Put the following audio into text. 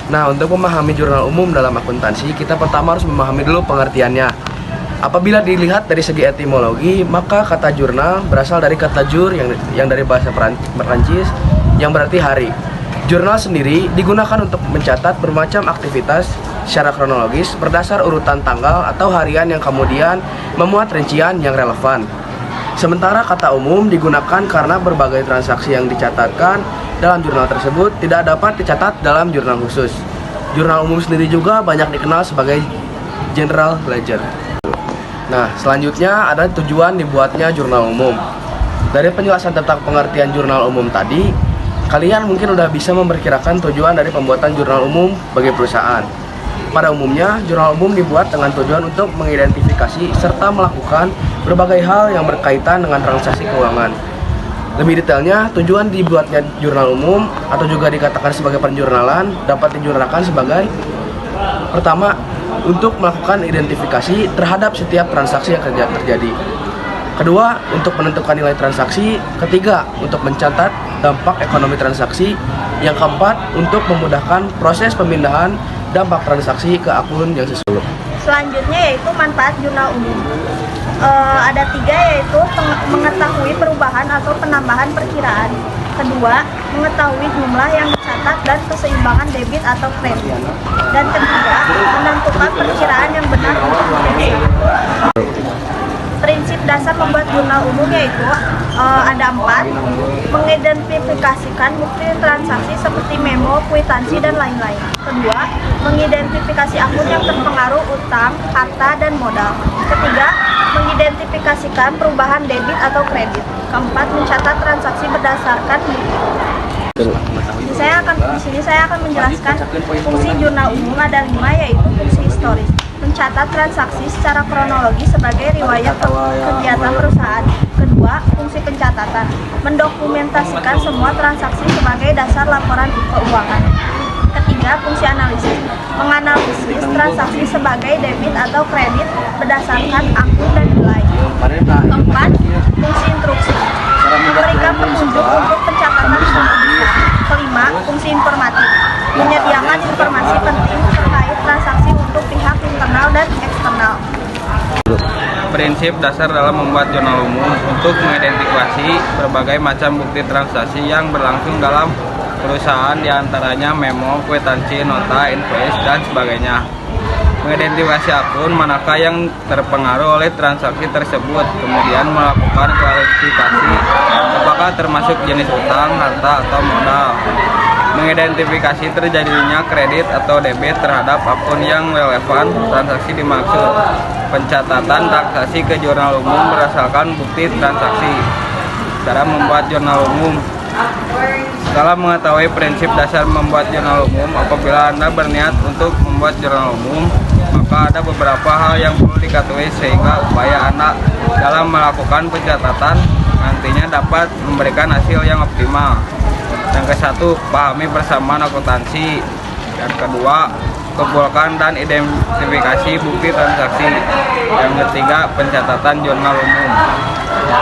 Nah, untuk memahami jurnal umum dalam akuntansi, kita pertama harus memahami dulu pengertiannya. Apabila dilihat dari segi etimologi, maka kata jurnal berasal dari kata jur yang dari bahasa Perancis yang berarti hari. Jurnal sendiri digunakan untuk mencatat bermacam aktivitas secara kronologis berdasar urutan tanggal atau harian yang kemudian memuat rincian yang relevan. Sementara kata umum digunakan karena berbagai transaksi yang dicatatkan dalam jurnal tersebut tidak dapat dicatat dalam jurnal khusus. Jurnal umum sendiri juga banyak dikenal sebagai general ledger. Nah, selanjutnya ada tujuan dibuatnya jurnal umum. Dari penjelasan tentang pengertian jurnal umum tadi, kalian mungkin udah bisa memperkirakan tujuan dari pembuatan jurnal umum bagi perusahaan. Pada umumnya, jurnal umum dibuat dengan tujuan untuk mengidentifikasi serta melakukan berbagai hal yang berkaitan dengan transaksi keuangan. Lebih detailnya, tujuan dibuatnya jurnal umum atau juga dikatakan sebagai penjurnalan dapat dijurnalkan sebagai pertama, untuk melakukan identifikasi terhadap setiap transaksi yang terjadi. Kedua, untuk menentukan nilai transaksi. Ketiga, untuk mencatat dampak ekonomi transaksi. Yang keempat, untuk memudahkan proses pemindahan dampak transaksi ke akun yang sesuai. Selanjutnya yaitu manfaat jurnal umum. Ada 3, yaitu mengetahui perubahan atau penambahan perkiraan. Kedua, mengetahui jumlah yang dicatat dan keseimbangan debit atau kredit. Dan ketiga, menentukan perkiraan yang benar untuk perusahaan. Prinsip dasar membuat jurnal umum yaitu ada 4, mengidentifikasikan bukti transaksi seperti memo, kwitansi, dan lain-lain. Kedua, mengidentifikasi akun yang terpengaruh utang, harta, dan modal. Ketiga, mengidentifikasikan perubahan debit atau kredit. Keempat, mencatat transaksi berdasarkan bukti. Di sini saya akan menjelaskan fungsi jurnal umum. Ada 5, yaitu fungsi historis. Mencatat transaksi secara kronologi sebagai riwayat kegiatan perusahaan. Kedua, fungsi pencatatan. Mendokumentasikan semua transaksi sebagai dasar laporan keuangan. Ketiga, fungsi analisis. Menganalisis transaksi sebagai debit atau kredit berdasarkan akun dan nilai. Keempat, fungsi instruksi. Memberikan petunjuk untuk pencatatan sumber besar. Kelima, fungsi informatif. Menyediakan informasi penting terkait transaksi untuk pihak internal dan eksternal. Prinsip dasar dalam membuat jurnal umum untuk mengidentifikasi berbagai macam bukti transaksi yang berlangsung dalam perusahaan, diantaranya memo, kwitansi, nota, invoice, dan sebagainya. Mengidentifikasi akun manakah yang terpengaruh oleh transaksi tersebut, kemudian melakukan klarifikasi apakah termasuk jenis utang, harta, atau modal. Mengidentifikasi terjadinya kredit atau debit terhadap akun yang relevan transaksi dimaksud. Pencatatan transaksi ke jurnal umum berdasarkan bukti transaksi. Cara membuat jurnal umum. Setelah mengetahui prinsip dasar membuat jurnal umum, apabila Anda berniat untuk membuat jurnal umum, maka ada beberapa hal yang perlu diketahui sehingga upaya Anda dalam melakukan pencatatan nantinya dapat memberikan hasil yang optimal. Yang ke-1, pahami persamaan akuntansi. Yang kedua, kumpulkan dan identifikasi bukti transaksi. Yang ketiga, pencatatan jurnal umum.